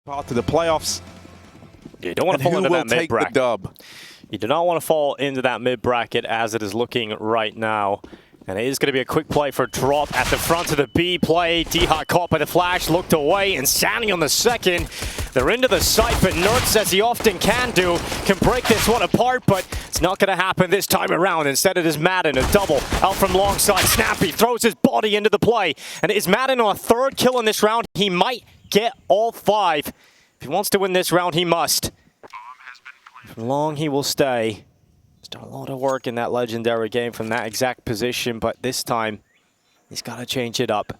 Part of the playoffs. You don't want to fall into that mid bracket. Dub? You do not want to fall into that mid bracket as it is looking right now. And it is going to be a quick play for drop at the front of the B play. D-Hot caught by the flash, looked away, and insani on the second. They're into the site, but NERTZ, as he often can do, can break this one apart, but it's not going to happen this time around. Instead, it is Madden, a double out from long side. Snappi throws his body into the play, and it is Madden on a third kill in this round. He might get all 5. If he wants to win this round, he must. For long, he will stay. Done a lot of work in that legendary game from that exact position, but this time he's got to change it up.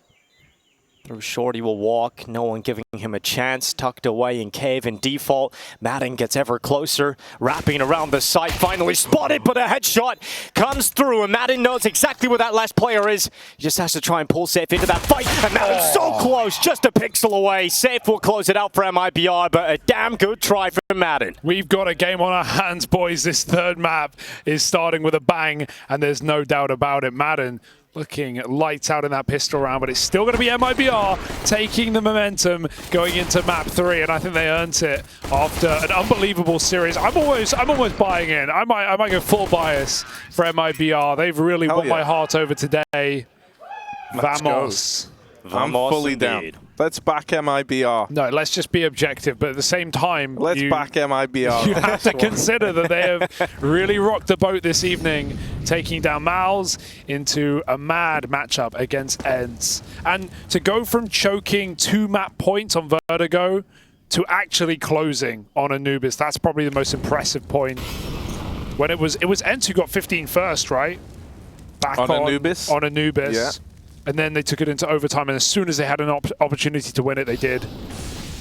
Through short, he will walk. No one giving him a chance. Tucked away in cave and default. Madden gets ever closer, wrapping around the site. Finally spotted, but a headshot comes through, and Madden knows exactly where that last player is. He just has to try and pull Safe into that fight, and Madden's so close, just a pixel away. Safe will close it out for MIBR, but a damn good try for Madden. We've got a game on our hands, boys. This third map is starting with a bang, and there's no doubt about it. Madden looking lights out in that pistol round, but it's still going to be MIBR taking the momentum going into map 3, and I think they earned it after an unbelievable series. I'm almost buying in. I might go full bias for MIBR. They've really won my heart over today. Vamos. I'm fully down. Let's back MIBR. No, let's just be objective, but at the same time, let's back MIBR. You have to consider that they have really rocked the boat this evening, taking down Mal's into a mad matchup against ENCE. And to go from choking 2 map points on Vertigo to actually closing on Anubis, that's probably the most impressive point. When it was ENCE who got 15 first, right? Back on Anubis? On Anubis. Yeah. And then they took it into overtime, and as soon as they had an opportunity to win it, they did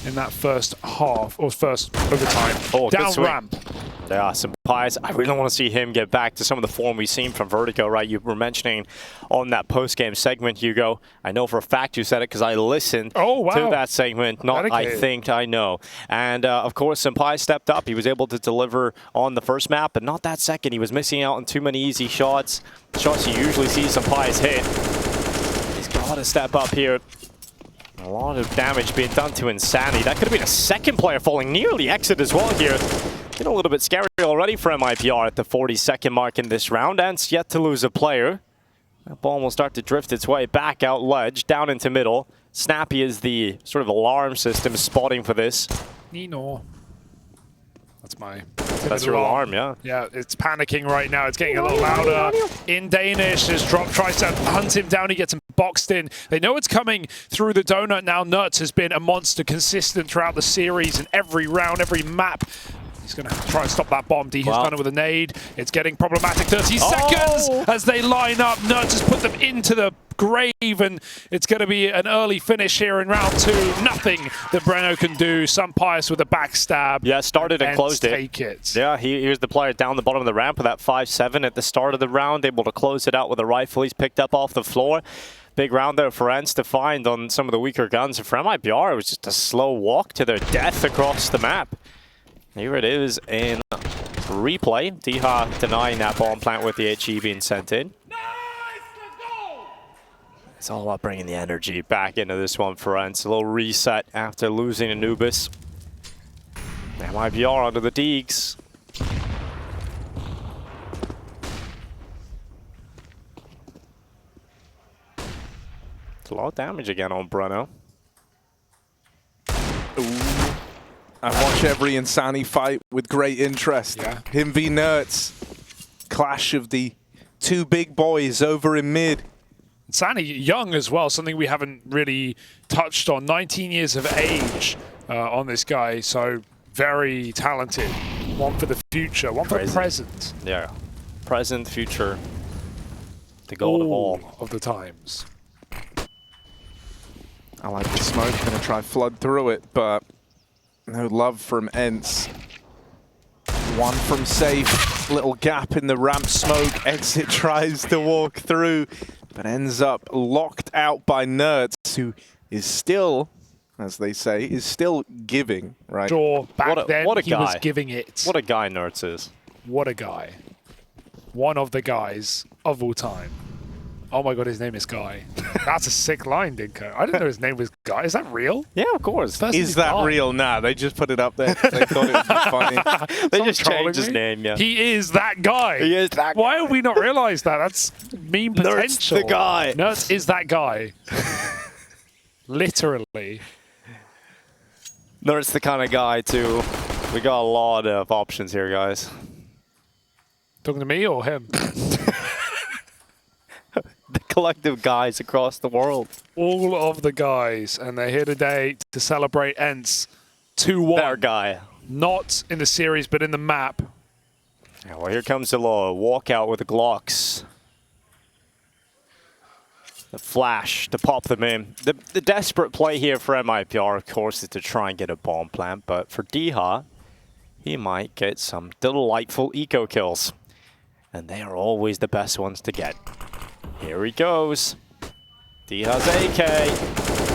in that first half, or first overtime. Oh, down ramp. Yeah, some pies. I really want to see him get back to some of the form we've seen from Vertigo, right? You were mentioning on that post-game segment, Hugo. I know for a fact you said it because I listened to that segment. Not dedicated. I think, I know. And, of course, Senpai stepped up. He was able to deliver on the first map, but not that second. He was missing out on too many easy shots. Shots you usually see Senpai's hit. Got to step up here. A lot of damage being done to insani. That could have been a second player falling nearly exit as well here. Getting a little bit scary already for MIBR at the 40-second mark in this round. ENCE yet to lose a player. That ball will start to drift its way back out ledge, down into middle. Snappi is the sort of alarm system spotting for this. Nino. That's your alarm, yeah. Yeah, it's panicking right now. It's getting a little louder. In Danish, as Drop tries to hunt him down, he gets him boxed in. They know it's coming through the donut now. NERTZ has been a monster, consistent throughout the series and every round, every map. He's going to try and stop that bomb. D has done it with a nade. It's getting problematic. 30 seconds as they line up. NERTZ has put them into the grave, and it's going to be an early finish here in round 2. Nothing that Breno can do. Some pious with a backstab. Yeah, started and closed it. Take it. Yeah, here's the player down the bottom of the ramp with that 5-7 at the start of the round, able to close it out with a rifle he's picked up off the floor. Big round there for ENCE to find on some of the weaker guns. And for MIBR, it was just a slow walk to their death across the map. Here it is in replay. Diha denying that bomb plant with the HE being sent in. It's all about bringing the energy back into this one for ENCE. A little reset after losing Anubis. MIBR onto the Deegs. It's a lot of damage again on Breno. I watch every insani fight with great interest. Yeah. Him v NERTZ. Clash of the 2 big boys over in mid. insani young as well, something we haven't really touched on. 19 years of age on this guy, so very talented. One for the future, one for the present. Yeah, present, future, the goal of all of the times. I like the smoke, gonna try flood through it, but no love from ENCE. One from Safe, little gap in the ramp smoke. Exit tries to walk through, but ends up locked out by NERTZ, who is still, as they say, is still giving, right? Sure, back then what a he guy. was giving it. What a guy NERTZ is. What a guy. One of the guys of all time. Oh my god, his name is Guy. That's a sick line, Dinko. I didn't know his name was Guy. Is that real? Yeah, of course. Is that real? Nah, they just put it up there 'cause they thought it would be funny. They just trolling changed his me? name, yeah. He is that guy. He is that Why have we not realized that? That's meme potential. Nerds the guy. Nerds is that guy. Literally. Nerds the kind of guy, too. We got a lot of options here, guys. Talking to me or him? The collective guys across the world. All of the guys, and they're here today to celebrate ENCE 2-1. Their guy. Not in the series, but in the map. Yeah, well, here comes the walkout with the Glocks. The flash to pop them in. The desperate play here for MIBR, of course, is to try and get a bomb plant, but for Diha, he might get some delightful eco kills. And they are always the best ones to get. Here he goes. Diha's AK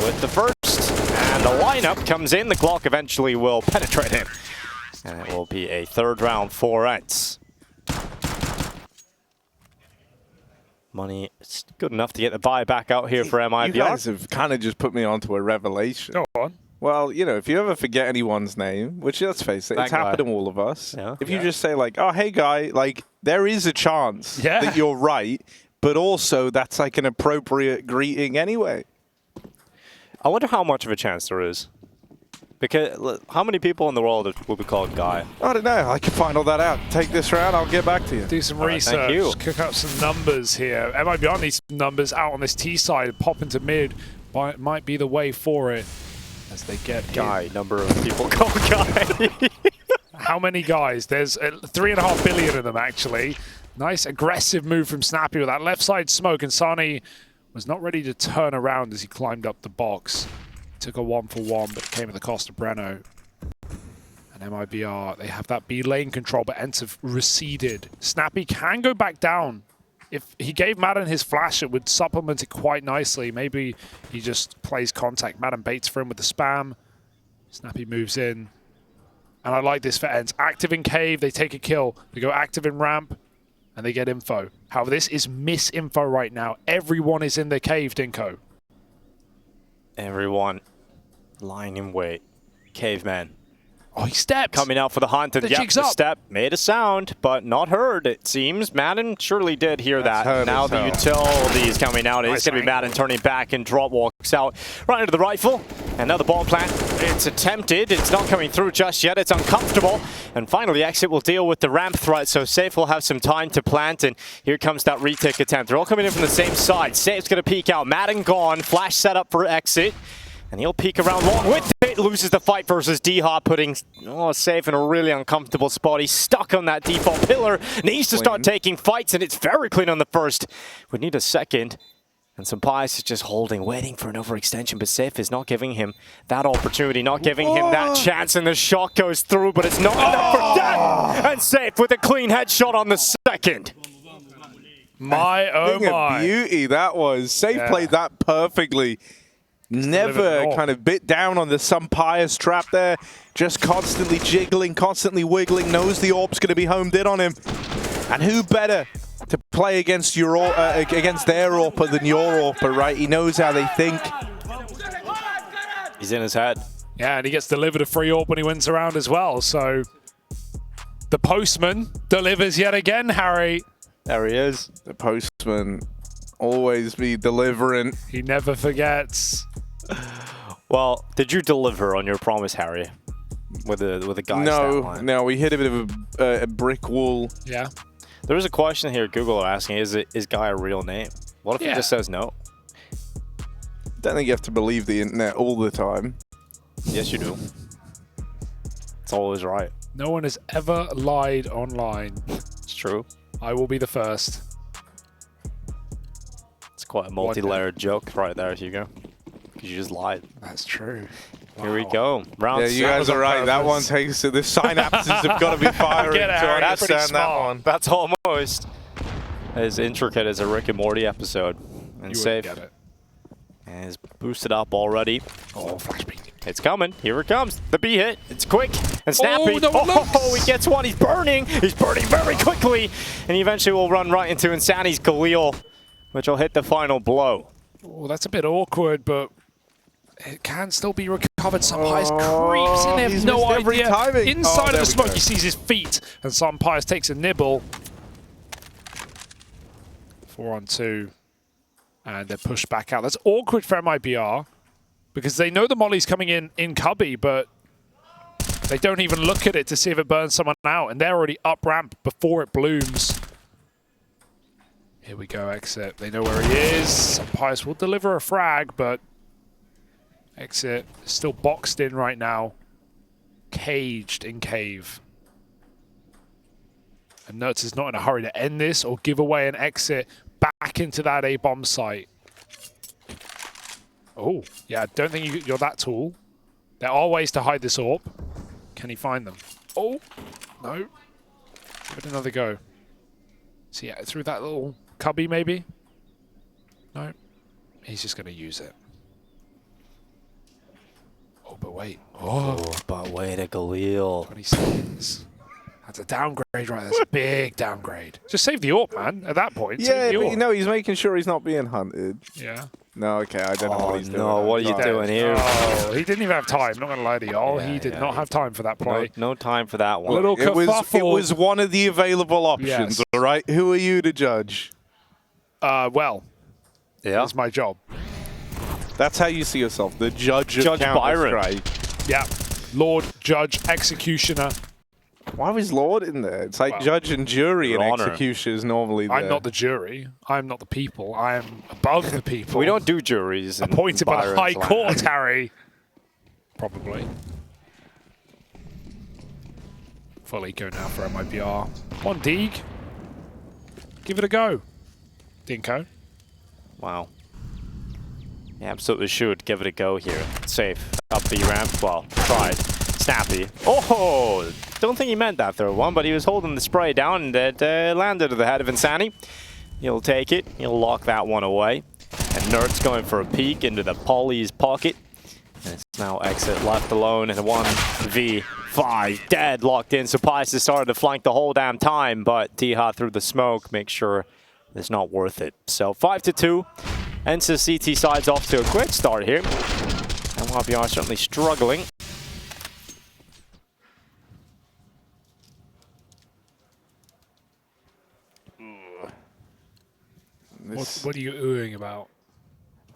with the first. And the lineup comes in. The Glock eventually will penetrate him. And it will be a third round for ENCE. Money is good enough to get the buy back out here for MIBR. You guys have kind of just put me onto a revelation. Go on. Well, you know, if you ever forget anyone's name, which let's face it, it's happened to all of us. Yeah. If you just say like, oh, hey, guy, like, there is a chance that you're right, but also that's like an appropriate greeting anyway. I wonder how much of a chance there is. Because how many people in the world will be called Guy? I don't know. I can find all that out. Take this round. I'll get back to you. Do some All right, research. thank you. Cook up some numbers here. MIBR needs some numbers out on this T side. Pop into mid. Might be the way for it as they get Guy, number of people called Guy. How many guys? There's 3.5 billion of them, actually. Nice aggressive move from Snappi with that left side smoke. And Insani was not ready to turn around as he climbed up the box. Took a 1-for-1, but it came at the cost of Breno. And MIBR, they have that B lane control, but ENCE have receded. Snappi can go back down. If he gave Madden his flash, it would supplement it quite nicely. Maybe he just plays contact. Madden baits for him with the spam. Snappi moves in. And I like this for ENCE. Active in cave, they take a kill. They go active in ramp, and they get info. However, this is misinfo right now. Everyone is in the cave, Dinko. Everyone lying in wait. Caveman. Oh, he stepped. Coming out for the hunt. And jig's the up. step made a sound, but not heard, it seems. Madden surely did hear that. Now the utility is coming out. It's going to be Madden turning back, and Drop walks out right into the rifle. Another ball plant. It's attempted. It's not coming through just yet. It's uncomfortable. And finally, Exit will deal with the ramp threat, so Safe will have some time to plant. And here comes that retake attempt. They're all coming in from the same side. Safe's going to peek out. Madden gone. Flash set up for Exit. And he'll peek around long with it. Loses the fight versus Diha, putting Safe in a really uncomfortable spot. He's stuck on that default pillar. Needs to start taking fights, and it's very clean on the first. We need a second. And Sampais is just holding, waiting for an overextension, but Safe is not giving him that opportunity, not giving him that chance, and the shot goes through, but it's not enough for that. And Safe with a clean headshot on the second. My, oh my. Beauty that was. Safe played that perfectly. Never kind of bit down on the Sampais trap there. Just constantly jiggling, constantly wiggling. Knows the AWP's going to be homed in on him. And who better to play against your against their AWPer than your AWPer, right? He knows how they think. He's in his head. Yeah, and he gets delivered a free AWP when he wins around as well. So the postman delivers yet again, Harry. There he is. The postman always be delivering. He never forgets. Well, did you deliver on your promise, Harry? With the guy? No, we hit a bit of a brick wall. Yeah. There is a question here. Google are asking: Is Guy a real name? What if he just says no? Don't think you have to believe the internet all the time. Yes, you do. It's always right. No one has ever lied online. It's true. I will be the first. It's quite a multi-layered joke right there, Hugo. Because you just lied. That's true. Here we go. Round you guys are right. That one takes the synapses have got to be firing to understand that one. That's almost as intricate as a Rick and Morty episode. And Safe is boosted up already. Oh, flashbang. It's coming. Here it comes. The B hit. It's quick. And Snappi. He gets one. He's burning. He's burning very quickly. And he eventually will run right into Insani's Khalil. which will hit the final blow. Oh, that's a bit awkward, but it can still be recovered. Sampires creeps in there, he's no missed every idea. timing. Inside of there the we smoke, go. he sees his feet, and Sampires takes a nibble. 4-on-2, and they're pushed back out. That's awkward for MIBR, because they know the molly's coming in cubby, but they don't even look at it to see if it burns someone out, and they're already up ramp before it blooms. Here we go, Exit. They know where he is. Sampires will deliver a frag, but Exit is still boxed in right now. Caged in cave. And Nertz is not in a hurry to end this or give away an exit back into that A-bomb site. Oh, yeah, I don't think you're that tall. There are ways to hide this orb. Can he find them? Oh, no. Give it another go. See, yeah, through that little cubby, maybe? No. He's just going to use it. Oh, but wait. Oh, but wait a Galil. 20 seconds. That's a downgrade, right? That's a big downgrade. Just save the AWP, man, at that point. Yeah, but you know, he's making sure he's not being hunted. Yeah. No, okay, I don't know what he's doing. No, what are you doing here? Oh, he didn't even have time. Not going to lie to you. Oh, he did not have time for that play. No time for that one. Little It kerfuffle. was one of the available options, Yes. all right? Who are you to judge? Well, Yeah. that's my job. That's how you see yourself, the judge of Judge Byron. Counter-Strike. Yeah. Lord, Judge, Executioner. Why was Lord in there? It's like Well, judge and jury and Your honor. executioners normally there. I'm not the jury. I'm not the people. I am above the people. We don't do juries. in Appointed by the Byron's High land. Court, Harry. Probably. Full eco now for MIBR. On Deeg. Give it a go. Dinko. Wow. Yeah, absolutely should give it a go here. Safe. Up the ramp. Well, tried. Snappi. Oh! Don't think he meant that third one, but he was holding the spray down and it landed at the head of Insani. He'll take it. He'll lock that one away. And Nert's going for a peek into the Polly's pocket. And it's now Exit left alone in a 1v5. Dead, locked in. So Pius has started to flank the whole damn time, but Diha through the smoke makes sure it's not worth it. So 5-2. ENCE CT sides off to a quick start here. And MIBR certainly struggling. What are you oohing about?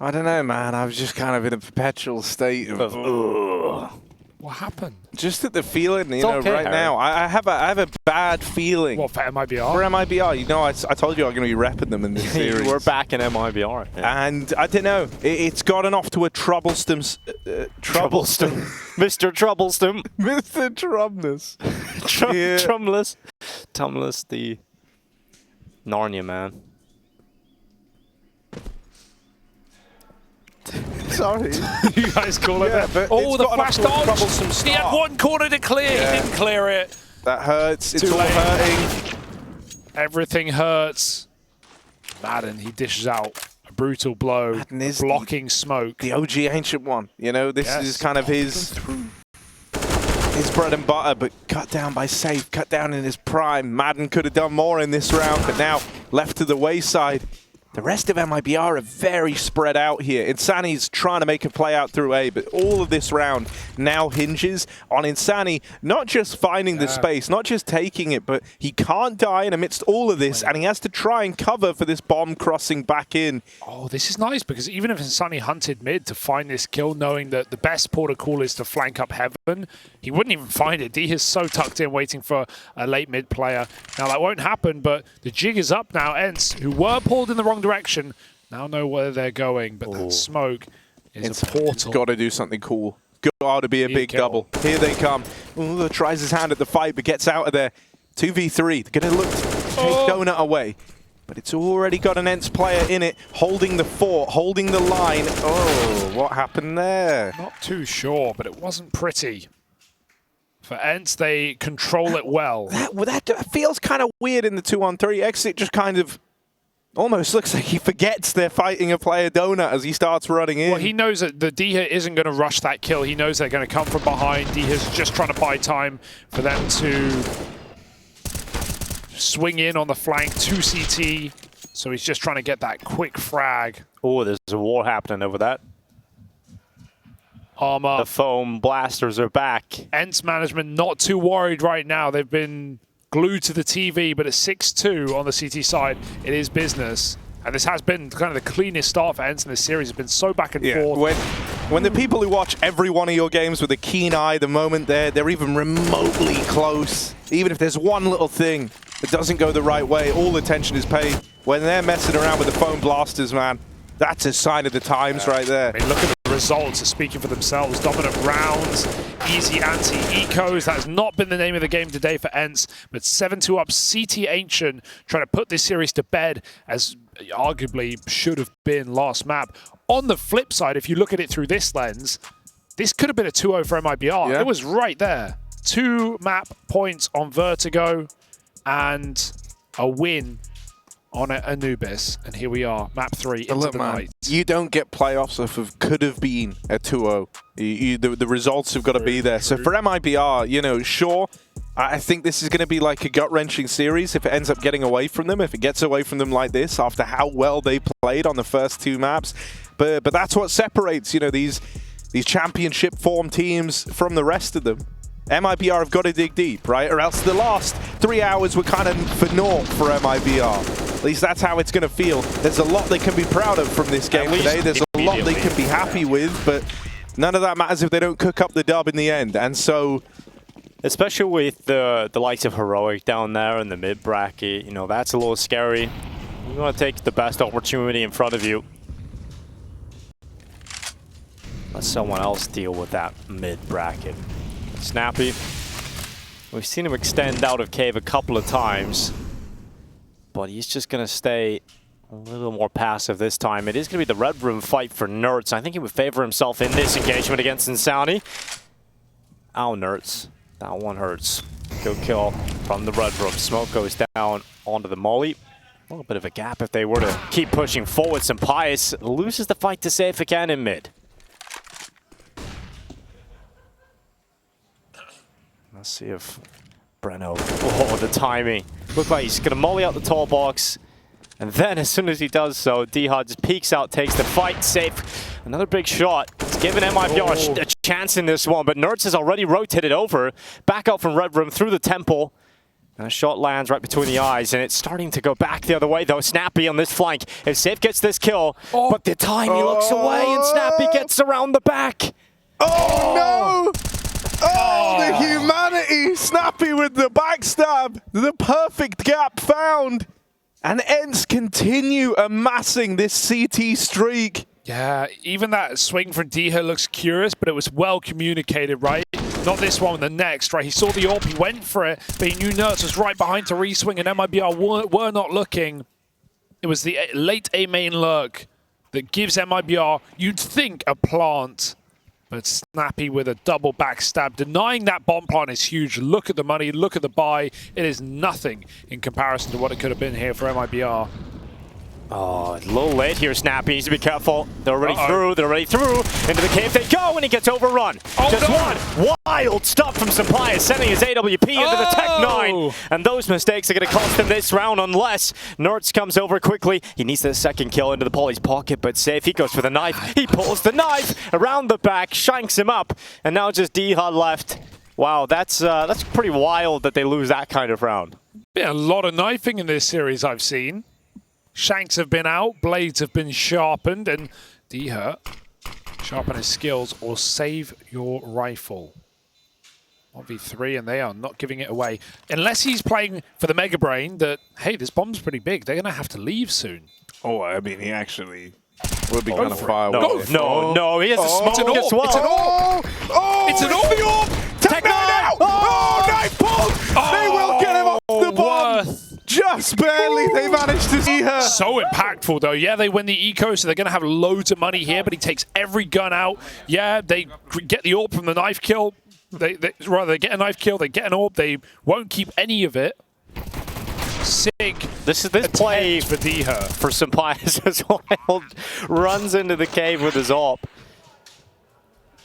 I don't know, man. I was just kind of in a perpetual state of What happened? just at the feeling, you know, okay, right Harry. now. I have a bad feeling. What, for MIBR? For MIBR, you know, I told you I'm going to be repping them in this series. We're back in MIBR. Yeah. And I don't know, it's gotten off to a troublesome... Troublesome. Mr. Troublesome. Mr. Trumness. Yeah. Trumless. Tumless, the Narnia man. Sorry. You guys call it Yeah, that? but Oh, it's the gotten off flash to a dodge! troublesome He had start. one corner to clear. Yeah. He didn't clear it. That hurts. It's Too all late. hurting. Everything hurts. Madden, he dishes out a brutal blow, Madden is blocking smoke. The OG Ancient One. You know, this Yes. is kind of his bread and butter, but cut down by Safe, cut down in his prime. Madden could have done more in this round, but now left to the wayside. The rest of MIBR are very spread out here. Insani's trying to make a play out through A, but all of this round now hinges on Insani not just finding the space, not just taking it, but he can't die in amidst all of this, and he has to try and cover for this bomb crossing back in. Oh, this is nice, because even if Insani hunted mid to find this kill, knowing that the best port of call is to flank up heaven, he wouldn't even find it. D is so tucked in, waiting for a late mid player. Now, that won't happen, but the jig is up now. ENCE, who were pulled in the wrong direction, now know where they're going, but that smoke is a portal. Got to do something cool. Got to be a big kill. double. Here they come. Ooh, tries his hand at the fight, but gets out of there. 2v3. They're going to look to take Donut away. But it's already got an ENCE player in it, holding the fort, holding the line. Oh, what happened there? Not too sure, but it wasn't pretty. For ENCE, they control it well. That feels kind of weird in the 2-on-3. Exit just kind of almost looks like he forgets they're fighting a player Donut as he starts running in. Well, he knows that the Diha isn't going to rush that kill. He knows they're going to come from behind. Diha's just trying to buy time for them to swing in on the flank. 2 CT. So he's just trying to get that quick frag. Oh, there's a war happening over that. Armor. The foam blasters are back. ENCE management not too worried right now. They've been glued to the TV, but at 6-2 on the CT side, it is business. And this has been kind of the cleanest start for ENCE in this series. It's been so back and forth. When the people who watch every one of your games with a keen eye, the moment they're even remotely close, even if there's one little thing that doesn't go the right way, all attention is paid. When they're messing around with the foam blasters, man, that's a sign of the times right there. I mean, look at the results are speaking for themselves. Dominant rounds, easy anti-ecos. That has not been the name of the game today for ENCE, but 7-2 up. CT Ancient trying to put this series to bed, as arguably should have been last map. On the flip side, if you look at it through this lens, this could have been a 2-0 for MIBR. Yeah. It was right there. 2 map points on Vertigo and a win on Anubis, and here we are, map 3 into the night. You don't get playoffs off of could have been a 2-0. The results have got to be there. So for MIBR, you know, sure, I think this is going to be like a gut-wrenching series if it ends up getting away from them, if it gets away from them like this after how well they played on the first 2 maps. But that's what separates, you know, these championship form teams from the rest of them. MIBR have got to dig deep, right? Or else the last 3 hours were kind of for naught for MIBR. At least that's how it's going to feel. There's a lot they can be proud of from this game today. There's a lot they can be happy with, but none of that matters if they don't cook up the dub in the end. And so, especially with the likes of Heroic down there in the mid bracket, you know, that's a little scary. You want to take the best opportunity in front of you. Let someone else deal with that mid bracket. Snappi, we've seen him extend out of cave a couple of times, but he's just going to stay a little more passive this time. It is going to be the red room fight for Nerds. I think he would favor himself in this engagement against Insani. Ow, Nerds. That one hurts. Good kill from the red room. Smoke goes down onto the molly. A little bit of a gap if they were to keep pushing forward. Pius loses the fight to safe again in mid. Let's see if Breno, oh, the timing. Look like he's going to molly out the tall box. And then as soon as he does so, D-Hud just peeks out, takes the fight safe. Another big shot. It's giving MIBR a chance in this one, but Nerds has already rotated over. Back out from Red Room through the temple. And a shot lands right between the eyes, and it's starting to go back the other way, though. Snappi on this flank. If Safe gets this kill, but the time he looks away, and Snappi gets around the back. oh no! Oh, the humanity! Snappi with the backstab! The perfect gap found! And ENCE continue amassing this CT streak. Yeah, even that swing from Diha looks curious, but it was well communicated, right? Not this one, the next, right? He saw the AWP, he went for it, but he knew Nerds was right behind to re-swing, and MIBR were not looking. It was the late A-main lurk that gives MIBR, you'd think, a plant. But Snappi with a double backstab. Denying that bomb plant is huge. Look at the money, look at the buy. It is nothing in comparison to what it could have been here for MIBR. Oh, a little late here, Snappi. Needs to be careful. They're already through. They're already through. Into the cave they go, and he gets overrun. Just one wild stuff from Sampaya, sending his AWP into the Tech 9. And those mistakes are going to cost him this round unless Nerds comes over quickly. He needs the second kill into the Poly's pocket, but safe. He goes for the knife. He pulls the knife around the back, shanks him up, and now just D-Hud left. Wow, that's pretty wild that they lose that kind of round. Been a lot of knifing in this series I've seen. Shanks have been out, blades have been sharpened, and D-Hurt, sharpen his skills or save your rifle. 1v3, and they are not giving it away. Unless he's playing for the Mega Brain that, hey, this bomb's pretty big. They're going to have to leave soon. Oh, I mean, he actually would be kind of fire. No, he has a smoke as well. It's an AWP! Oh, it's an AWP! Tech 9 out! Oh, knife pull! They will get him off the bomb! Just barely, they managed to see her. So impactful, though. Yeah, they win the eco, so they're going to have loads of money here, but he takes every gun out. Yeah, they get the AWP from the knife kill. They get a knife kill, they get an AWP. They won't keep any of it. Sick. This play for D-Hurt. For Sampaya as well. Runs into the cave with his AWP.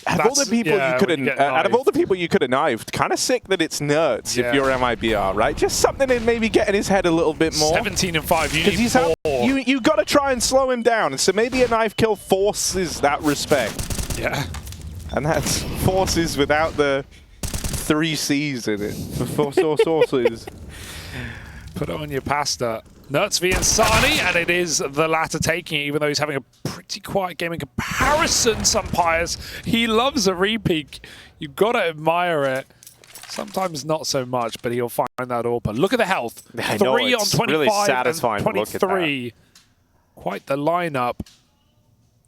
Out of all the people you could have, out of all the people you could have knifed, kind of sick that it's Nerds if you're MIBR, right? Just something in maybe get in his head a little bit more. 17 and 5. You need 4. You got to try and slow him down, and so maybe a knife kill forces that respect. Yeah, and that's forces without the 3 C's in it. For sources. Put it on your pasta. Nerds v insani, and it is the latter taking it, even though he's having a pretty quiet game in comparison, Sumpires. He loves a repeat. You've got to admire it. Sometimes not so much, but he'll find that AWP. Look at the health. I know, 3 on 25 really satisfying and 23. To look at that. Quite the lineup.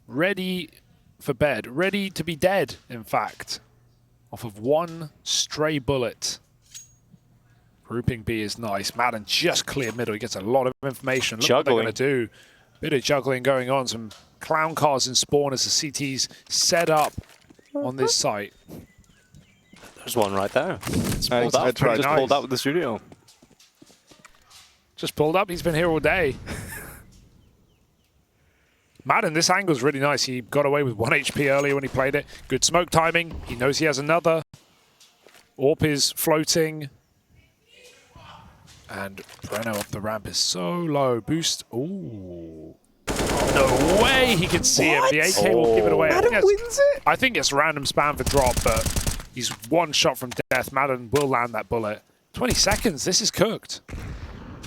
Ready for bed. Ready to be dead, in fact. Off of 1 stray bullet. Grouping B is nice. Madden just cleared middle. He gets a lot of information. Look what they're going to do. Bit of juggling going on. Some clown cars in spawn as the CT's set up on this site. There's one right there. It's pulled I up. tried. Just pulled up with the studio. Just pulled up. He's been here all day. Madden, this angle's really nice. He got away with 1 HP earlier when he played it. Good smoke timing. He knows he has another. AWP is floating. And Breno up the ramp is so low. Boost. Ooh. No way he can see it. The AK will give it away. Madden wins it? I think it's random spam for drop, but he's 1 shot from death. Madden will land that bullet. 20 seconds. This is cooked.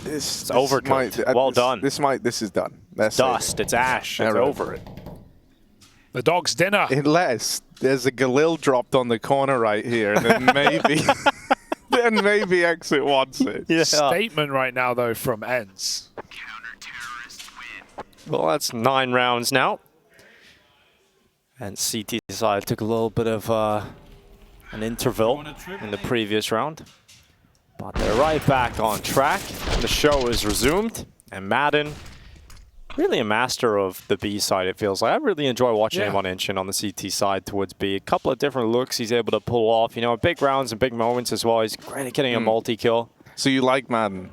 It's overcooked. Well done. This is done. That's dust. It's ash. It's over it. The dog's dinner. Unless there's a Galil dropped on the corner right here, and then maybe... then maybe Exit wants it. Yeah. Statement right now, though, from ENCE. Well, that's 9 rounds now. And CT side took a little bit of an interval in the previous round. But they're right back on track. The show is resumed. And Madden, really a master of the B side, it feels like. I really enjoy watching him on Inch and on the CT side towards B. A couple of different looks he's able to pull off. You know, big rounds and big moments as well. He's great at getting a multi-kill. So you like Madden?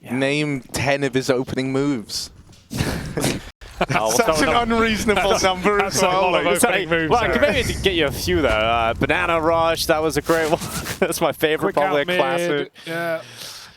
Yeah. Name 10 of his opening moves. That's such an unreasonable number as well. Well, I can maybe get you a few there. Banana Rush, that was a great one. That's my favorite, probably a classic. Yeah.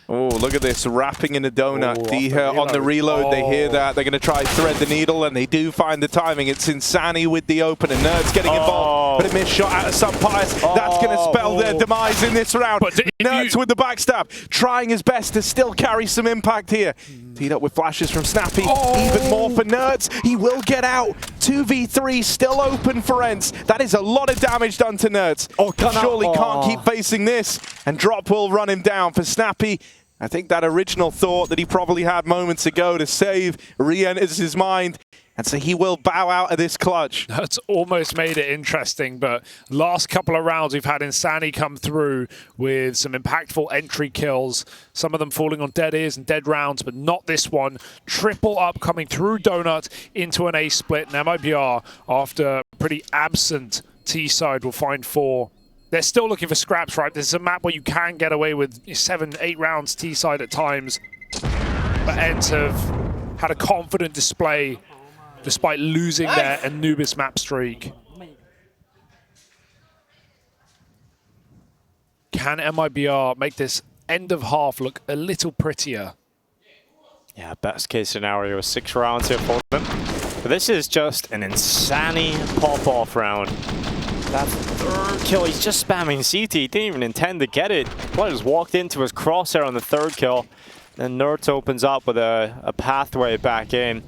Oh, look at this, wrapping in a donut. D on the reload, they hear that. They're going to try thread the needle, and they do find the timing. It's insani with the open, and Nerds getting involved. But a missed shot out of Sumpires. That's going to spell their demise in this round. Nerds with the backstab, trying his best to still carry some impact here. Teed up with flashes from Snappi. Even more for Nerds. He will get out. 2v3 still open for ENCE. That is a lot of damage done to Nerds. Surely can't keep facing this. And Drop will run him down for Snappi. I think that original thought that he probably had moments ago to save re-enters his mind. And so he will bow out of this clutch. That's almost made it interesting, but last couple of rounds we've had insani come through with some impactful entry kills. Some of them falling on dead ears and dead rounds, but not this one. Triple up coming through Donut into an A split. Now MIBR, after pretty absent T side, will find 4. They're still looking for scraps, right? This is a map where you can get away with 7, 8 rounds T side at times. But ENCE have had a confident display despite losing their Anubis map streak. Can MIBR make this end of half look a little prettier? Yeah, best case scenario is 6 rounds here for them. But this is just an insani pop-off round. That 3rd kill, he's just spamming CT. He didn't even intend to get it. Player just walked into his crosshair on the 3rd kill. Then Nerds opens up with a pathway back in.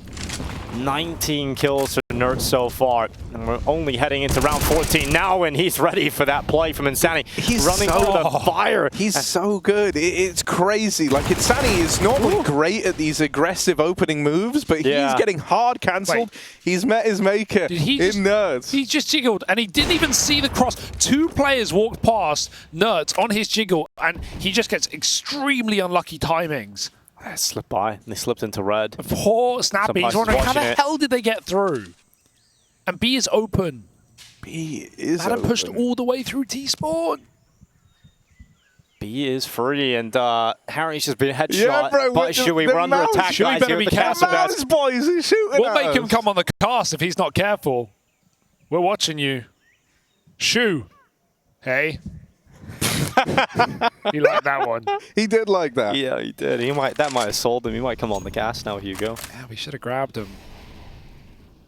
19 kills for Nerds so far, and we're only heading into round 14 now, and he's ready for that play from insani. He's running through the fire. He's so good. It's crazy. Like, insani is normally great at these aggressive opening moves, but he's getting hard cancelled. He's met his maker in Nerds. He just jiggled, and he didn't even see the cross. 2 players walked past Nerds on his jiggle, and he just gets extremely unlucky timings. They slipped by, and they slipped into red. Poor Snappi. He's wondering how the hell did they get through? And B is open. B is open. Pushed all the way through T-spawn. B is free, and Harry's just been headshot. Yeah, bro, but should we run under attack, guys? Better be careful. Boys, he's shooting we'll make him come on the cast if he's not careful. We're watching you. Shoe. Hey. You like that one? He did like that. Yeah, he did. That might have sold him. He might come on the gas now, Hugo. Yeah, we should have grabbed him.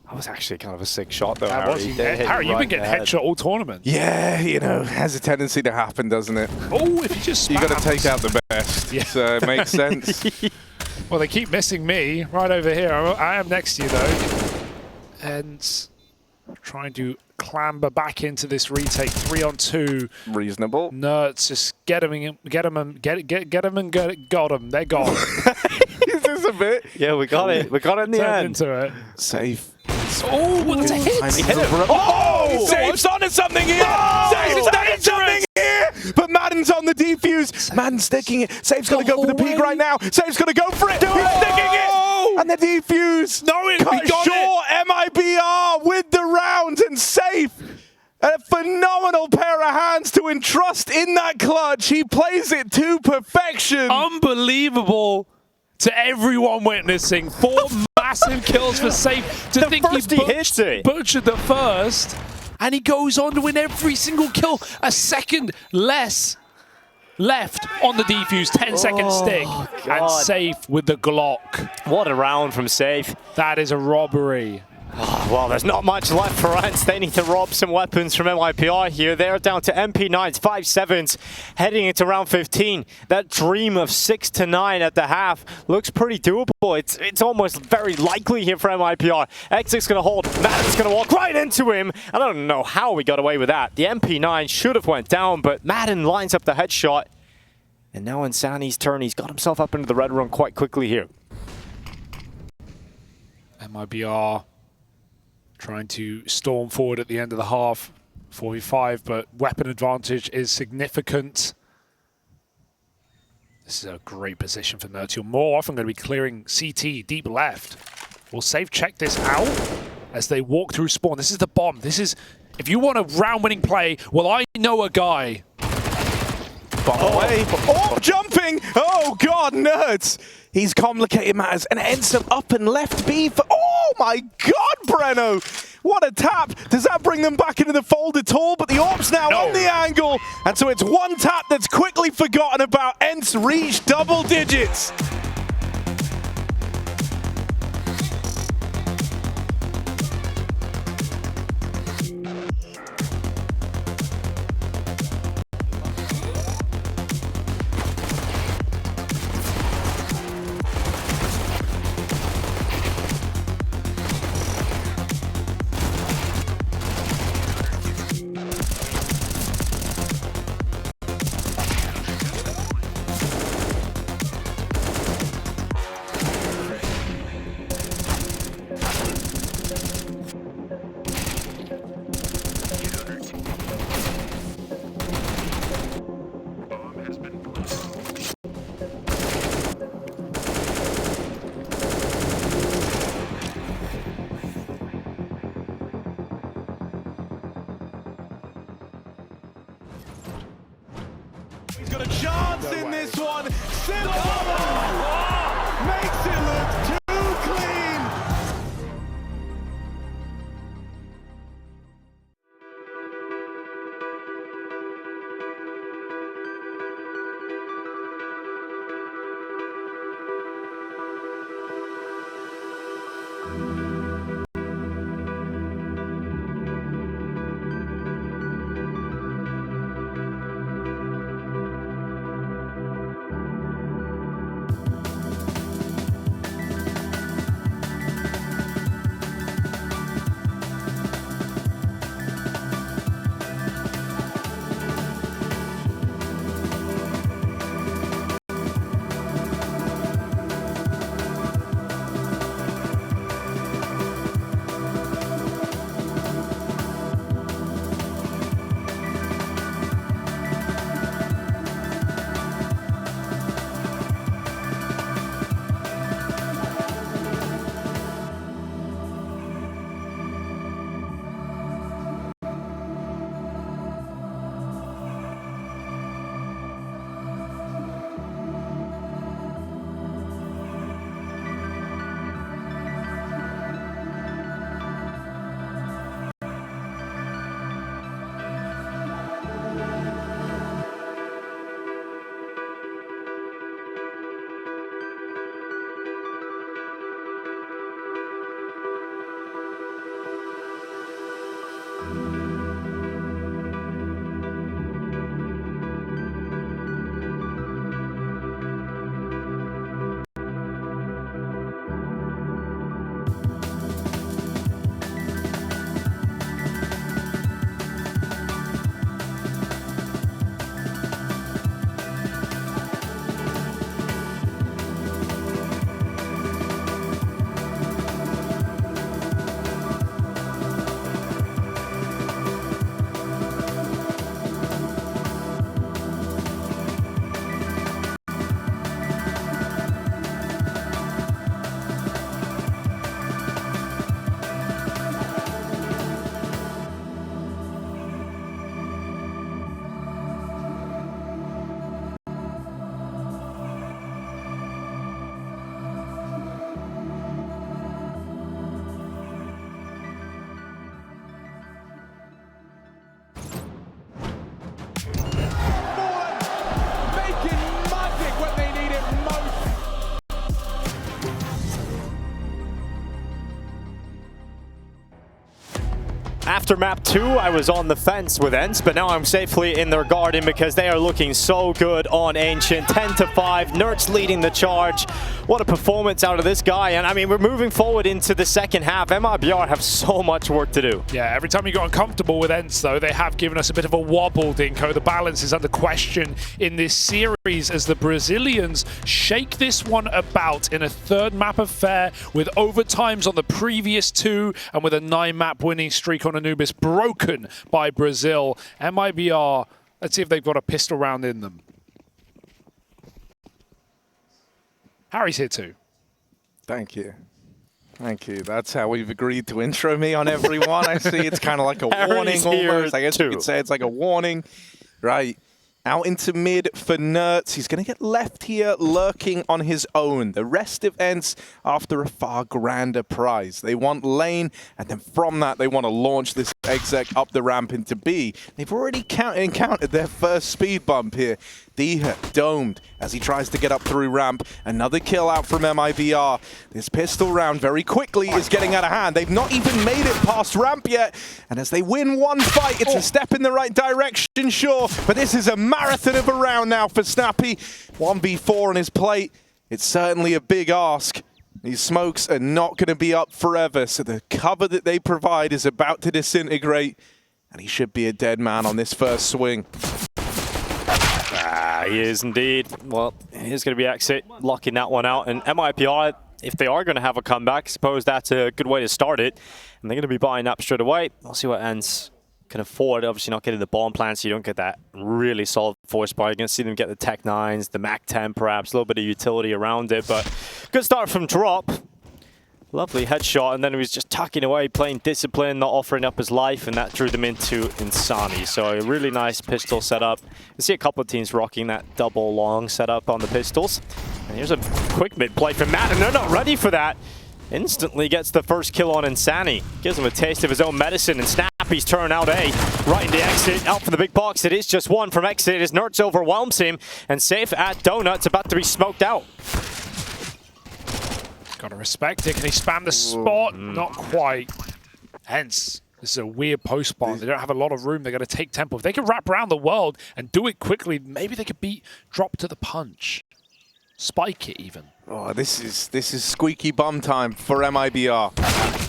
That was actually kind of a sick shot, though, That Harry. was, They hit Harry, you you've right been getting in the head. headshot all tournament. Yeah, you know, has a tendency to happen, doesn't it? Oh, if you just You got to spams. take out the best. Yeah. So it makes sense. Well, they keep missing me right over here. I am next to you, though. And trying to clamber back into this retake 3-on-2. Reasonable. Nerds, just get him and got him. They're gone. Is this a bit? Yeah, we got it. We got it in the Turned end. into it. Safe. Oh, well, that's a hit. He hit him. Oh, Safe's onto something here. Safe's onto something here. But Madden's on the defuse. Madden's sticking it. Safe's going to go for the peak right now. Safe's going to go for it. He's sticking it. And the defuse. No, he Cut got short. MIBR with the round and Safe. A phenomenal pair of hands to entrust in that clutch. He plays it to perfection. Unbelievable to everyone witnessing. 4 massive kills for Safe. To think first he hits it. butchered the first, and he goes on to win every single kill. A second less left on the defuse. 10-second stick. And God. Safe with the Glock. What a round from Safe. That is a robbery. Well, there's not much left for ENCE. They need to rob some weapons from MIBR here. They're down to MP9s, 5-7s, heading into round 15. That dream of 6-9 at the half looks pretty doable. It's almost very likely here for MIBR. EXIT's going to hold. Madden's going to walk right into him. I don't know how we got away with that. The MP9 should have went down, but Madden lines up the headshot. And now Insani's turn. He's got himself up into the red room quite quickly here. MIBR trying to storm forward at the end of the half. 4v5, but weapon advantage is significant. This is a great position for Nerds. You're more often going to be clearing CT deep left. Will Safe check this out as they walk through spawn. This is the bomb. This is, if you want a round-winning play, well, I know a guy. Bomb away. Oh, jumping. Oh, God, Nerds. He's complicated matters. And ends up and left B for... Oh, my God, Breno. What a tap. Does that bring them back into the fold at all? But the Orb's now on the angle. And so it's one tap that's quickly forgotten about. ENCE reached double digits. He's got a chance in this one. Simple! Makes it look too clean. After map 2, I was on the fence with ENCE, but now I'm safely in their garden because they are looking so good on Ancient. 10-5, Nerds leading the charge. What a performance out of this guy. And I mean, we're moving forward into the second half. MIBR have so much work to do. Yeah, every time you got uncomfortable with ENCE, though, they have given us a bit of a wobble, Dinko. The balance is under question in this series as the Brazilians shake this one about in a third map affair with overtimes on the previous 2 and with a 9-map winning streak on Anubis broken by Brazil. MIBR, let's see if they've got a pistol round in them. Harry's here too. Thank you. Thank you. That's how we've agreed to intro me on everyone. I see it's kind of like a warning almost. I guess you could say it's like a warning. Right. Out into mid for Nerds. He's going to get left here lurking on his own. The rest of ENCE after a far grander prize. They want lane, and then from that, they want to launch this exec up the ramp into B. They've already encountered their first speed bump here. Diha domed as he tries to get up through ramp. Another kill out from MIBR. This pistol round very quickly is getting out of hand. They've not even made it past ramp yet. And as they win one fight, it's a step in the right direction, sure. But this is a marathon of a round now for Snappi. 1v4 on his plate. It's certainly a big ask. These smokes are not going to be up forever. So the cover that they provide is about to disintegrate. And he should be a dead man on this first swing. He is indeed. Well, here's going to be exit, locking that one out. And MIBR, if they are going to have a comeback, I suppose that's a good way to start it. And they're going to be buying up straight away. We'll see what ENCE can afford. Obviously not getting the bomb plant, so you don't get that really solid force buy. You're going to see them get the Tech 9s, the Mac 10 perhaps, a little bit of utility around it. But good start from Drop. Lovely headshot, and then he was just tucking away, playing discipline, not offering up his life, and that drew them into Insani. So a really nice pistol setup. You see a couple of teams rocking that double long setup on the pistols. And here's a quick mid play from Matt, and they're not ready for that. Instantly gets the first kill on Insani. Gives him a taste of his own medicine, and Snappi's turn out A. Right into exit, out for the big box. It is just one from exit as Nerds overwhelms him, and safe at Donuts, about to be smoked out. Gotta respect it. Can he spam the spot? Not quite. Hence, this is a weird post bomb. They don't have a lot of room. They're going to take tempo. If they can wrap around the world and do it quickly, maybe they could beat Drop to the punch. Spike it even. Oh, this is squeaky bum time for MIBR.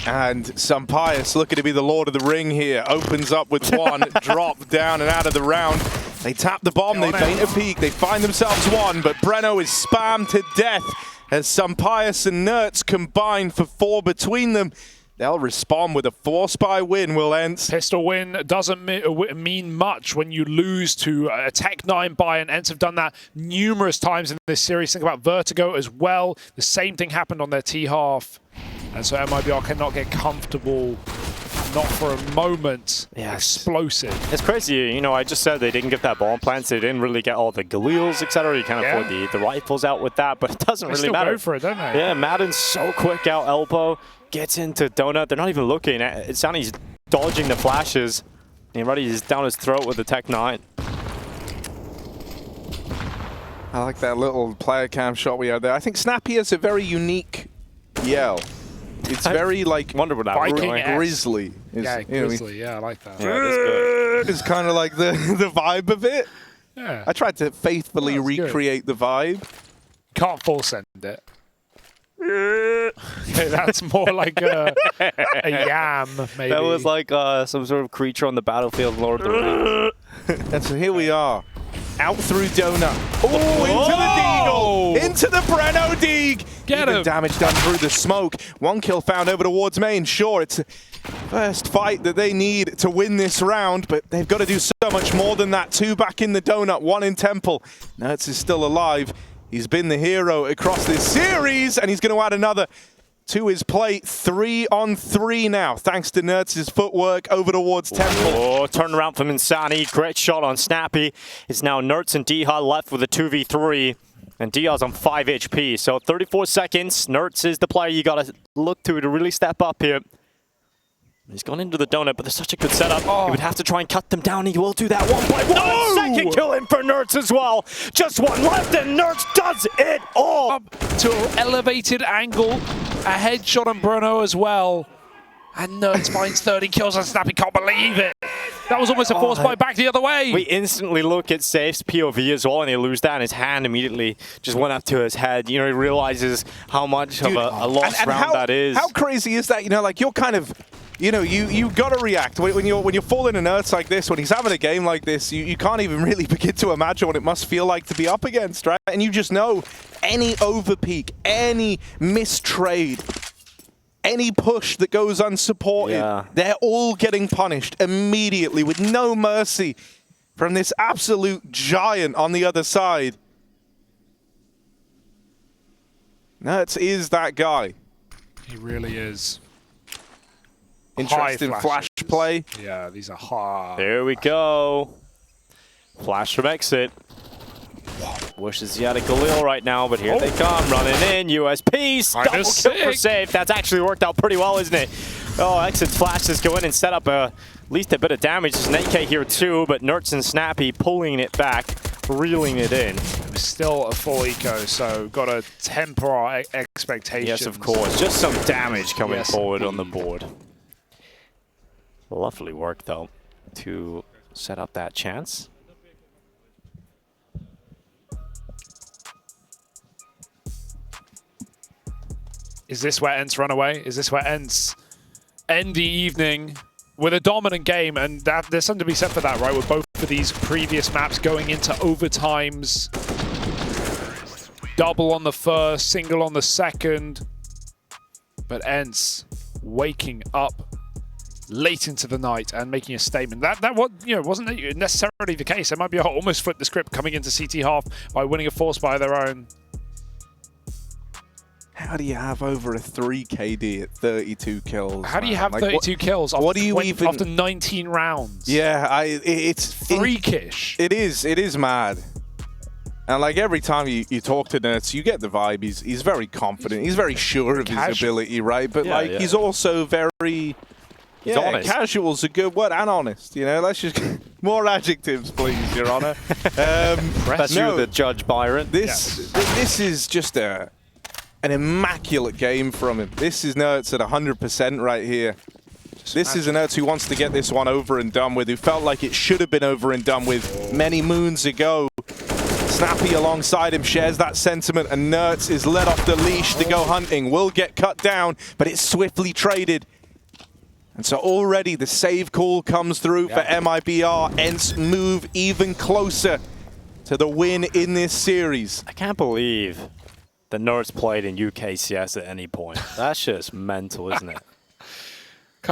And Sampius, looking to be the Lord of the Ring here, opens up with one, drop down and out of the round. They tap the bomb, they feint a peek, they find themselves one, but Breno is spammed to death as Sampius and Nerds combine for 4 between them. They'll respond with a 4-spy win, will ENCE. Pistol win doesn't mean much when you lose to a Tech 9 buy, and ENCE have done that numerous times in this series. Think about Vertigo as well. The same thing happened on their T-half. And so MIBR cannot get comfortable, not for a moment. Yes. Explosive. It's crazy, you know, I just said they didn't get that bomb plant, so they didn't really get all the Galils, etc. You can't afford the rifles out with that, but it doesn't really matter. They still go for it, don't they? Yeah, Madden's so quick out elbow, gets into Donut. They're not even looking. Insani's dodging the flashes. And he's down his throat with the Tech 9. I like that little player cam shot we had there. I think Snappi has a very unique yell. It's very like wonder what that grizzly. Yeah, grizzly. Yeah, I like that. Yeah, that's good. It's kind of like the vibe of it. Yeah. I tried to faithfully recreate the vibe. Can't full send it. Okay, that's more like a yam, maybe. That was like some sort of creature on the battlefield, Lord of the Rings. And so here we are. Out through Donut. Oh, into the Deagle! Into the Breno Deeg! Get him! Damage done through the smoke. 1 kill found over towards main. Sure, it's the first fight that they need to win this round, but they've got to do so much more than that. 2 back in the Donut, 1 in Temple. Nerds is still alive. He's been the hero across this series, and he's going to add another to his plate. 3 on 3 now, thanks to Nerds' footwork over towards Temple. Oh, turn around from Insani. Great shot on Snappi. It's now Nerds and Diha left with a 2v3. And Diha's on 5 HP, so 34 seconds. Nerds is the player you got to look to really step up here. He's gone into the Donut, but there's such a good setup. He would have to try and cut them down. He will do that 1 by 1. No! Second kill in for Nerds as well. Just 1 left, and Nerds does it all. Up to an elevated angle. A headshot on Bruno as well. And Nerds finds 30 kills and Snappi can't believe it. That was almost a force buy back the other way. We instantly look at Safe's POV as well, and he lose that, and his hand immediately just went up to his head. You know, he realizes how much of a lost round that is. How crazy is that? You know, like, you're kind of, you know, you got to react. When you're falling in Earths like this, when he's having a game like this, you can't even really begin to imagine what it must feel like to be up against, right? And you just know any overpeak, any mistrade, any push that goes unsupported, they're all getting punished immediately with no mercy from this absolute giant on the other side. Nertz is that guy. He really is. Interesting flash play. Yeah, these are hard. There we go. Flash from exit. Wishes he had a Galil right now, but here they come, running in. USP, double kill for Safe. That's actually worked out pretty well, isn't it? Oh, Exit's flashes go in and set up at least a bit of damage. There's an 8K here too, but Nertz and Snappi pulling it back, reeling it in. Still a full eco, so got to temper our expectations. Yes, of course. Just some damage coming forward on the board. Lovely work, though, to set up that chance. Is this where ENCE run away? Is this where ENCE end the evening with a dominant game? And there's something to be said for that, right? With both of these previous maps going into overtimes. Double on the first, single on the second. But ENCE waking up late into the night and making a statement. That wasn't necessarily the case. MIBR almost flipped the script coming into CT half by winning a force by their own. How do you have over a 3 KD at 32 kills? How do you have 32 kills after 19 rounds? Yeah, it's freakish. It is mad. And like every time you talk to Nertz, you get the vibe. He's very confident. He's very sure of his ability, right? But he's also very honest. Casual's a good word, and honest. You know, let's just more adjectives, please, Your Honor. That's you, the judge, Byron. This is just an immaculate game from him. This is Nertz at 100% right here. This is a Nertz who wants to get this one over and done with, who felt like it should have been over and done with many moons ago. Snappi alongside him shares that sentiment, and Nertz is let off the leash to go hunting. Will get cut down, but it's swiftly traded. And so already the save call comes through for MIBR. ENCE move even closer to the win in this series. I can't believe the Nertz played in UKCS at any point. That's just mental, isn't it?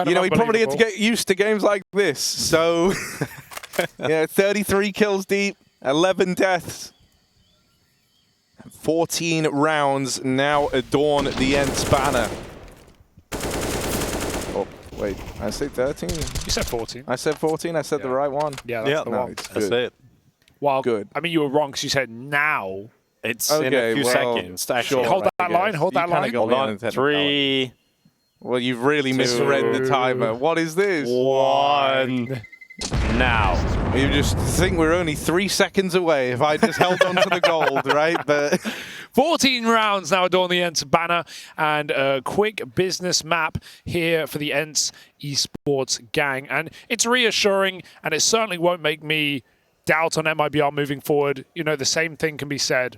You know, he probably had to get used to games like this. So, 33 kills deep, 11 deaths. 14 rounds now adorn the ENCE banner. Oh, wait, I say 13? You said 14. I said 14? I said the right one? Yeah, that's the one. That's it. Well, good. I mean, you were wrong because you said now. It's in a few seconds. Sure, hold that line. Hold that line. Hold on. 3. Well, you've really misread the timer. What is this? 1. Now. You just think we're only 3 seconds away if I just held on to the gold, right? But 14 rounds now adorn the ENCE banner, and a quick business map here for the ENCE esports gang. And it's reassuring, and it certainly won't make me doubt on MIBR moving forward. You know, the same thing can be said.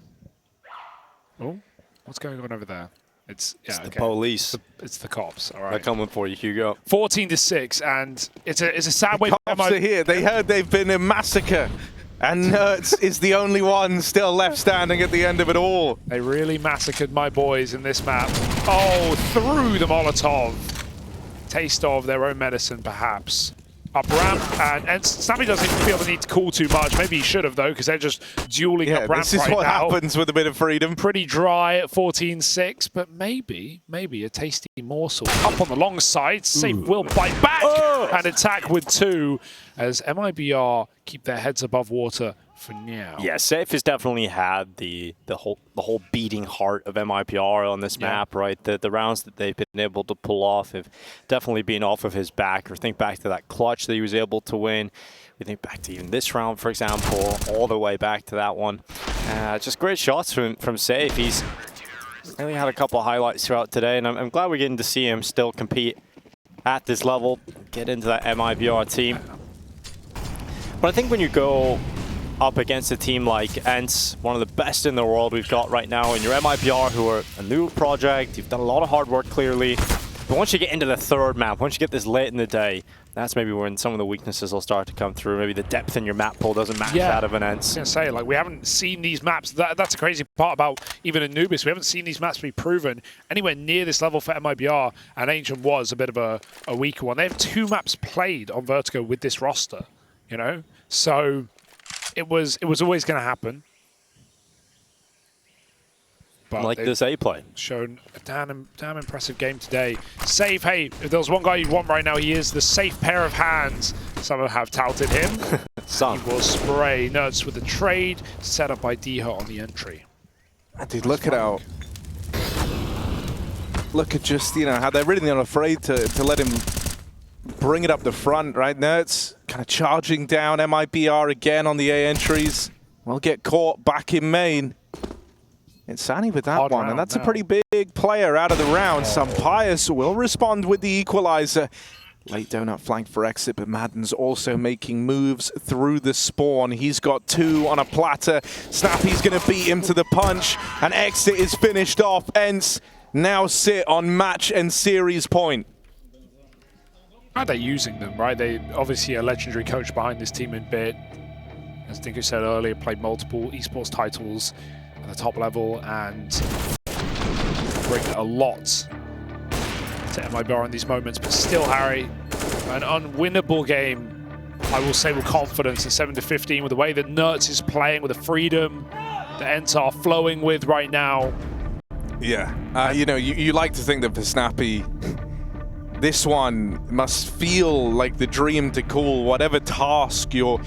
Oh, what's going on over there? It's the police. It's the cops. All right, they're coming for you, Hugo. 14-6, and it's a sad way. Cops are here. They heard they've been a massacre, and Nertz is the only one still left standing at the end of it all. They really massacred my boys in this map. Oh, through the Molotov. Taste of their own medicine, perhaps. Up ramp, and Snappi doesn't even feel the need to call too much. Maybe he should have, though, because they're just dueling up ramp right now. This is what happens with a bit of freedom. Pretty dry at 14-6, but maybe a tasty morsel. Up on the long side, Safe will bite back and attack with 2 as MIBR keep their heads above water for now. Yeah, Safe has definitely had the whole beating heart of MIBR on this map, right? The rounds that they've been able to pull off have definitely been off of his back. Or think back to that clutch that he was able to win. We think back to even this round, for example, all the way back to that one. Just great shots from Safe. He's really had a couple of highlights throughout today, and I'm glad we're getting to see him still compete at this level, get into that MIBR team. But I think when you go up against a team like ENCE, one of the best in the world we've got right now, and your MIBR, who are a new project, you've done a lot of hard work clearly. But once you get into the third map, once you get this late in the day, that's maybe when some of the weaknesses will start to come through. Maybe the depth in your map pool doesn't match that of an ENCE. I was going to say, like, we haven't seen these maps. That's a crazy part about even Anubis. We haven't seen these maps be proven anywhere near this level for MIBR, and Ancient was a bit of a weaker one. They have 2 maps played on Vertigo with this roster, you know? So it was always going to happen. But like this A play. Shown a damn impressive game today. Safe, hey, if there was one guy you'd want right now, he is the safe pair of hands. Some have touted him. Some. He will spray Nuts with the trade set up by Diha on the entry. Dude, look at how... Look at just, you know, how they're really not afraid to let him bring it up the front, right? Nuts kind of charging down MIBR again on the A entries. Will get caught back in main. Insani with that Hard one, round and that's now. a pretty big player out of the round. Sampaius will respond with the equalizer. Late donut flank for exit, but Madden's also making moves through the spawn. He's got 2 on a platter. Snappi's going to beat him to the punch, and exit is finished off. ENCE now sit on match and series point. How are they using them, right? They obviously a legendary coach behind this team in Bit. As Dinko said earlier, played multiple esports titles at the top level and bring a lot to MIBR in these moments. But still, Harry, an unwinnable game, I will say with confidence, at 7-15, with the way that Nuts is playing, with the freedom that ENCE are flowing with right now. Yeah, you know, you like to think that for Snappi, this one must feel like the dream to call whatever task you're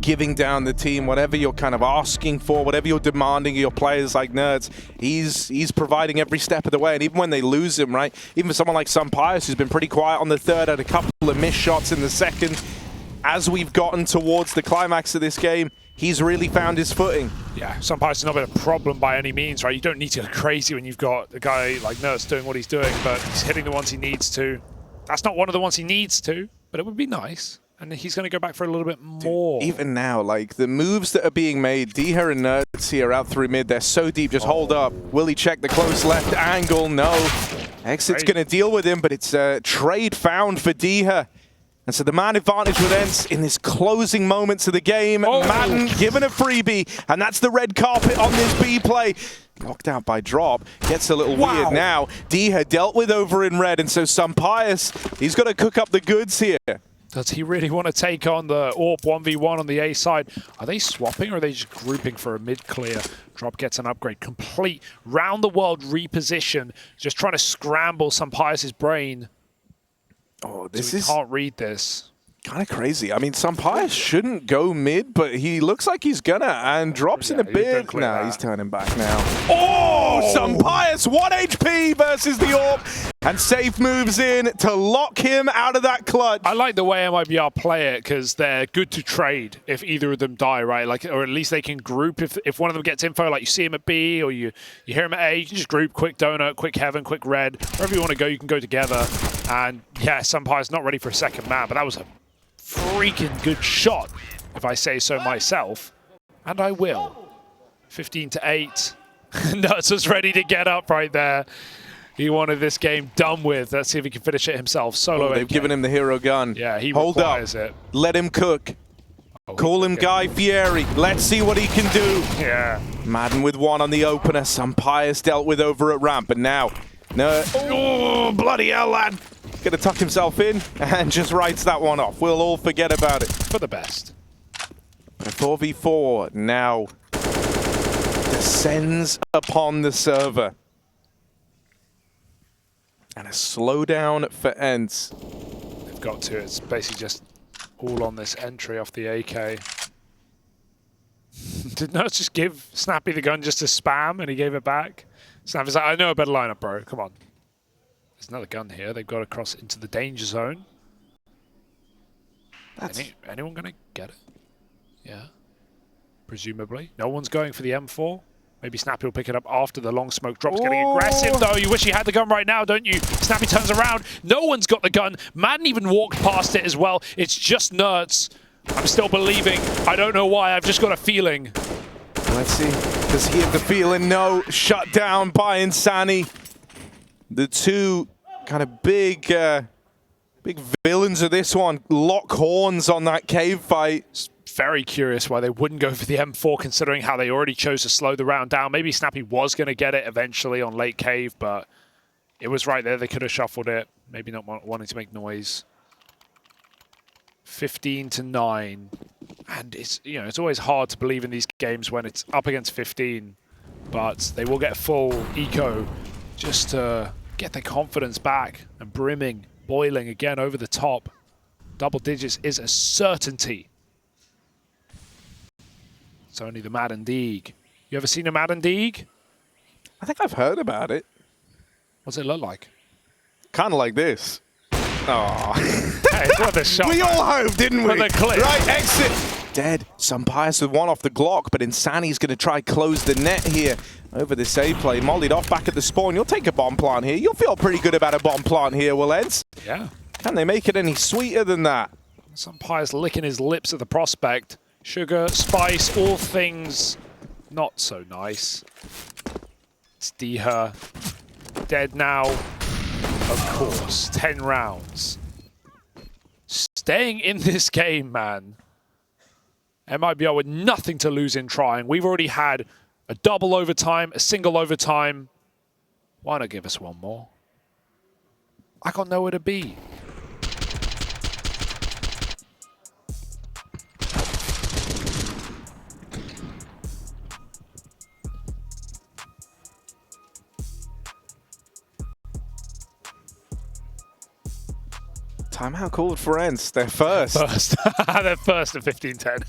giving down the team, whatever you're kind of asking for, whatever you're demanding of your players like Nerds. He's providing every step of the way, and even when they lose him, right? Even for someone like Sampaius, who's been pretty quiet on the third, had a couple of missed shots in the second. As we've gotten towards the climax of this game, he's really found his footing. Yeah, Sampaius has not been a problem by any means, right? You don't need to go crazy when you've got a guy like Nerds doing what he's doing, but he's hitting the ones he needs to. That's not one of the ones he needs to, but it would be nice. And he's going to go back for a little bit more. Dude, even now, like, the moves that are being made, Diha and Nerds here out through mid, they're so deep, just hold up. Will he check the close left angle? No. Exit's going to deal with him, but it's a trade found for Diha. And so the man advantage with ENCE in this closing moments of the game. Madden given a freebie, and that's the red carpet on this B play. Knocked out by Drop, gets a little weird now. Diha dealt with over in red, and so Sampaius, he's got to cook up the goods here. Does he really want to take on the AWP 1v1 on the A side? Are they swapping or are they just grouping for a mid clear? Drop gets an upgrade, complete round the world reposition, just trying to scramble Sampaius' brain. Oh, this so is can't read this. Kind of crazy. I mean, Sampaius shouldn't go mid, but he looks like he's gonna, and Drops in a bit. No, he's turning back now. Oh, Sampaius, 1 HP versus the AWP, and Safe moves in to lock him out of that clutch. I like the way MIBR play it because they're good to trade if either of them die, right? Like, or at least they can group if one of them gets info, like you see him at B or you hear him at A, you can just group quick donut, quick heaven, quick red. Wherever you want to go, you can go together. And yeah, Sampaius not ready for a second map, but that was a freaking good shot, if I say so myself. And I will. 15-8. Nuts was ready to get up right there. He wanted this game done with. Let's see if he can finish it himself. Solo. They've given him the hero gun. Yeah, he Hold requires up. it. Let him cook. Call him Guy Fieri. Let's see what he can do. Yeah. Madden with 1 on the opener. Sampaius dealt with over at ramp, but now, no. Oh, bloody hell, lad. Gonna tuck himself in and just writes that one off. We'll all forget about it. For the best. But a 4v4 now descends upon the server. And a slowdown for ENCE. They've got to. It's basically just all on this entry off the AK. Did Nuts just give Snappi the gun just to spam and he gave it back? Snappi's like, I know a better lineup, bro. Come on. There's another gun here. They've got to cross into the danger zone. Anyone going to get it? Yeah. Presumably. No one's going for the M4. Maybe Snappi will pick it up after the long smoke drops. Getting aggressive, though. You wish you had the gun right now, don't you? Snappi turns around. No one's got the gun. Madden even walked past it as well. It's just Nerds. I'm still believing. I don't know why. I've just got a feeling. Let's see. Does he have the feeling? No. Shut down by Insani. The two kind of big villains of this one lock horns on that cave fight. Very curious why they wouldn't go for the M4, considering how they already chose to slow the round down. Maybe Snappi was going to get it eventually on late cave, but it was right there. They could have shuffled it. Maybe not wanting to make noise. 15-9, and it's it's always hard to believe in these games when it's up against 15, but they will get full eco just to get their confidence back and brimming, boiling again over the top. Double digits is a certainty. It's only the Madden Deeg. You ever seen a Madden Deeg? I think I've heard about it. What's it look like? Kind of like this. Oh. Hey, it's worth a shot. We all hoped, didn't we? For the clip. Right, exit. Dead. Sampayas with one off the Glock, but Insani's going to try close the net here over this A play. Mollied off back at the spawn. You'll take a bomb plant here. You'll feel pretty good about a bomb plant here, will ENCE? Yeah. Can they make it any sweeter than that? Sampayas licking his lips at the prospect. Sugar, spice, all things not so nice. It's Diha. Dead now. Of course. 10 rounds. Staying in this game, man. MIBR with nothing to lose in trying. We've already had a double overtime, a single overtime. Why not give us one more? I got nowhere to be. Timeout called for ENCE. They're first. They're first at 15-10.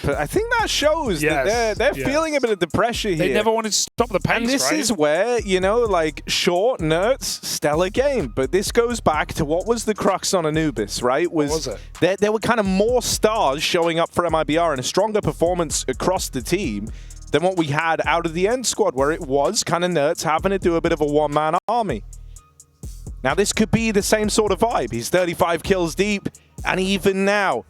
But I think that shows that they're feeling a bit of the pressure here. They never wanted to stop the pace, and this is where, like, short, Nerds, stellar game. But this goes back to what was the crux on Anubis, right? What was it? There were kind of more stars showing up for MIBR and a stronger performance across the team than what we had out of the ENCE squad, where it was kind of Nerds having to do a bit of a one-man army. Now, this could be the same sort of vibe. He's 35 kills deep, and even now,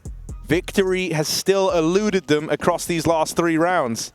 victory has still eluded them across these last 3 rounds.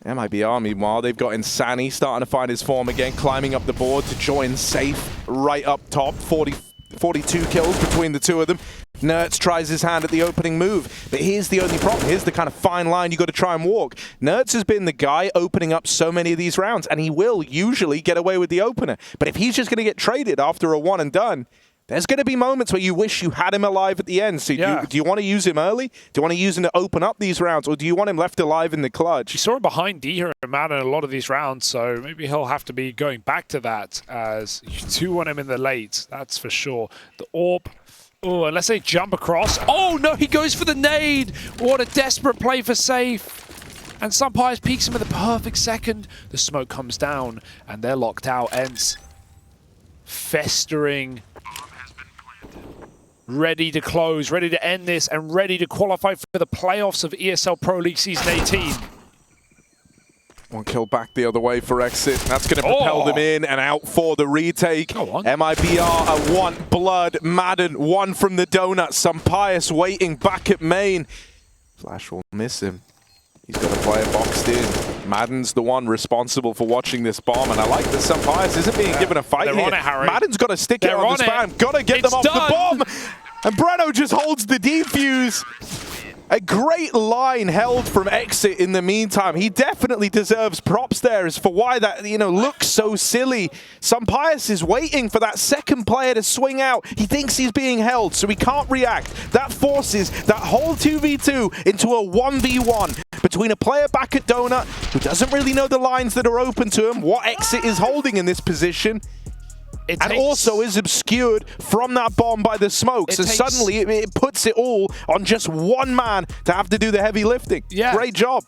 MIBR, meanwhile, they've got Insani starting to find his form again, climbing up the board to join safe right up top. 42 kills between the two of them. Nerds tries his hand at the opening move, but here's the only problem. Here's the kind of fine line you got to try and walk. Nerds has been the guy opening up so many of these rounds, and he will usually get away with the opener. But if he's just going to get traded after a one and done, there's going to be moments where you wish you had him alive at the end. So do you want to use him early? Do you want to use him to open up these rounds? Or do you want him left alive in the clutch? You saw him behind Diha and Madden a lot of these rounds, so maybe he'll have to be going back to that, as you do want him in the late, that's for sure. The AWP. Oh, unless they jump across. Oh, no, he goes for the nade. What a desperate play for safe. And Sampayas peeks him at the perfect second. The smoke comes down, and they're locked out. ENCE festering. Ready to close, ready to end this, and ready to qualify for the playoffs of ESL Pro League Season 18. One kill back the other way for Exit. That's going to propel them in and out for the retake. Go on. MIBR want blood. Madden, one from the donut. Sampayas waiting back at main. Flash will miss him. He's got a player boxed in. Madden's the one responsible for watching this bomb, and I like that Sampayas isn't being given a fight here. Madden's got to stick it on the spam. Got to get them off the bomb. And Breno just holds the defuse. A great line held from Exit in the meantime. He definitely deserves props there as for why that, looks so silly. Sampayas is waiting for that second player to swing out. He thinks he's being held, so he can't react. That forces that whole 2v2 into a 1v1 between a player back at Donut who doesn't really know the lines that are open to him, what Exit is holding in this position. And also is obscured from that bomb by the smoke. So suddenly it puts it all on just one man to have to do the heavy lifting. Yeah. Great job.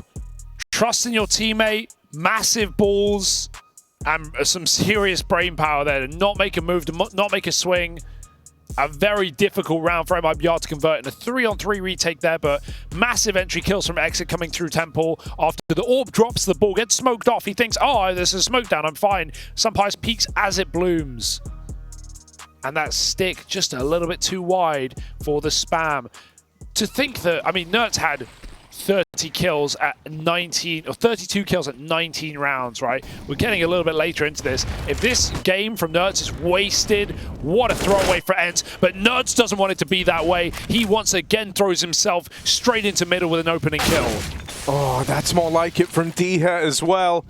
Trust in your teammate, massive balls, and some serious brain power there to not make a move, to not make a swing. a very difficult round for MIBR to convert in a 3-on-3 retake there, but massive entry kills from Exit coming through Temple. After the orb drops, the ball gets smoked off. He thinks, oh, there's a smoke down, I'm fine. Sunpice peaks as it blooms. And that stick just a little bit too wide for the spam. To think that, I mean, Nerds had 30 kills at 19, or 32 kills at 19 rounds, right? We're getting a little bit later into this. If this game from Nerds is wasted, what a throwaway for ENCE. But Nerds doesn't want it to be that way. He once again throws himself straight into middle with an opening kill. Oh, that's more like it from Diha as well.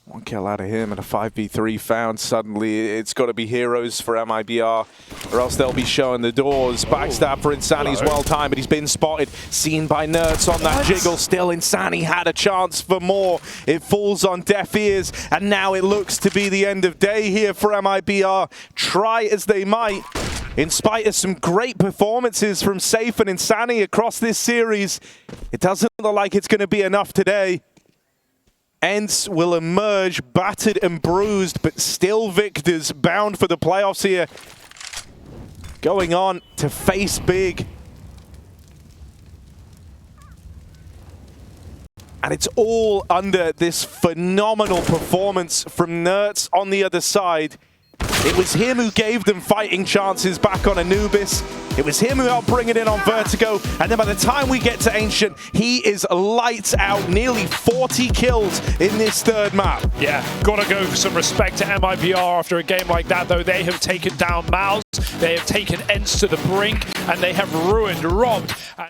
One kill out of him and a 5v3 found. Suddenly, it's got to be heroes for MIBR, or else they'll be showing the doors. Backstab for Insani's well timed, but he's been spotted, seen by Nerds on that jiggle. Still, Insani had a chance for more. It falls on deaf ears, and now it looks to be the end of day here for MIBR. Try as they might, in spite of some great performances from saffee and insani across this series, it doesn't look like it's going to be enough today. ENCE will emerge battered and bruised, but still victors, bound for the playoffs here. Going on to face big. And it's all under this phenomenal performance from Nerds on the other side. It was him who gave them fighting chances back on Anubis. It was him who helped bring it in on Vertigo. And then by the time we get to Ancient, he is lights out. Nearly 40 kills in this third map. Yeah, gotta go for some respect to MIBR after a game like that, though. They have taken down Mouse, they have taken ENCE to the brink, and they have ruined, robbed.